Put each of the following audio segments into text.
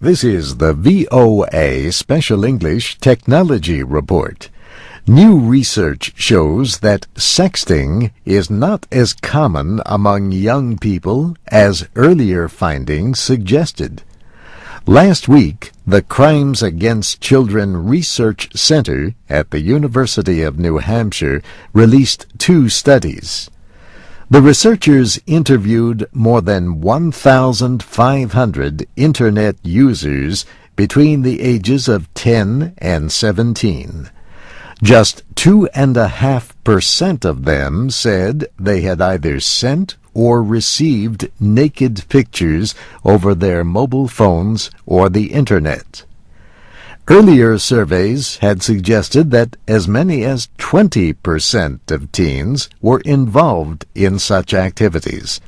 This is the VOA Special English Technology Report. New research shows that sexting is not as common among young people as earlier findings suggested. Last week, the Crimes Against Children Research Center at the University of New Hampshire released 2 studies. The researchers interviewed more than 1,500 Internet users between the ages of 10 and 17. Just 2.5% of them said they had either sent or received naked pictures over their mobile phones or the Internet. Earlier surveys had suggested that as many as 20% of teens were involved in such activities.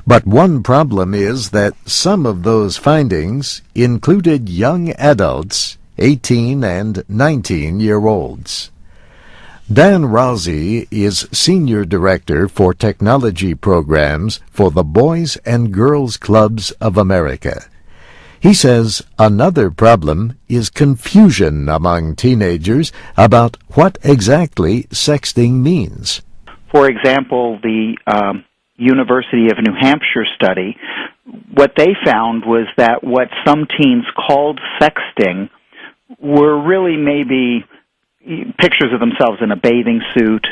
But one problem is that some of those findings included young adults, 18 and 19-year-olds. Dan Rauzi is Senior Director for Technology Programs for the Boys and Girls Clubs of America. He says another problem is confusion among teenagers about what exactly sexting means. For example, the University of New Hampshire study, what they found was that what some teens called sexting were really maybe pictures of themselves in a bathing suit.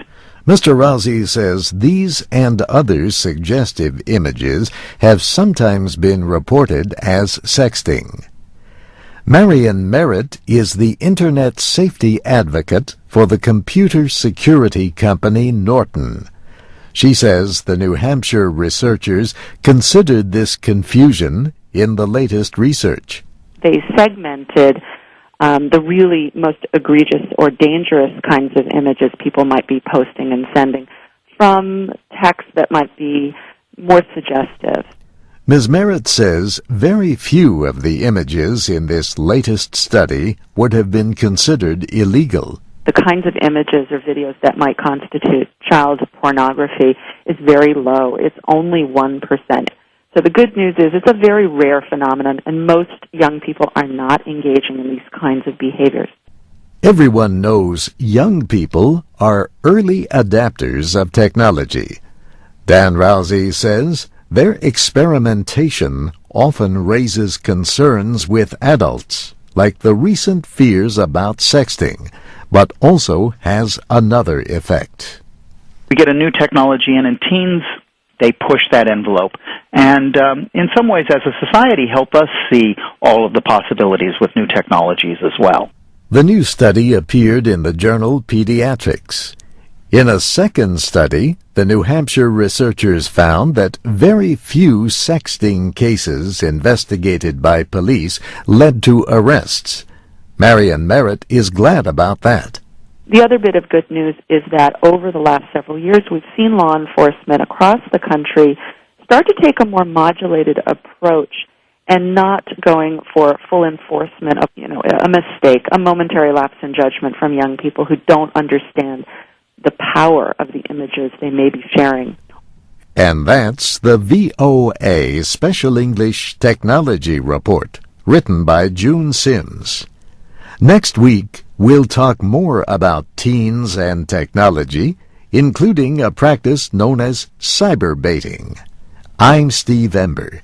Mr. Rauzi says these and other suggestive images have sometimes been reported as sexting. Marian Merritt is the Internet safety advocate for the computer security company Norton. She says the New Hampshire researchers considered this confusion in the latest research. They segmented the really most egregious or dangerous kinds of images people might be posting and sending from text that might be more suggestive. Ms. Merritt says very few of the images in this latest study would have been considered illegal. The kinds of images or videos that might constitute child pornography is very low. It's only 1%. So the good news is it's a very rare phenomenon, and most young people are not engaging in these kinds of behaviors. Everyone knows young people are early adapters of technology. Dan Rauzi says their experimentation often raises concerns with adults, like the recent fears about sexting, but also has another effect. We get a new technology in teens, they push that envelope. And in some ways, as a society, help us see all of the possibilities with new technologies as well. The new study appeared in the journal Pediatrics. In a second study, the New Hampshire researchers found that very few sexting cases investigated by police led to arrests. Marian Merritt is glad about that. The other bit of good news is that over the last several years, we've seen law enforcement across the country start to take a more modulated approach and not going for full enforcement of, a mistake, a momentary lapse in judgment from young people who don't understand the power of the images they may be sharing. And that's the VOA Special English Technology Report, written by June Sims. Next week, we'll talk more about teens and technology, including a practice known as cyberbaiting. I'm Steve Ember.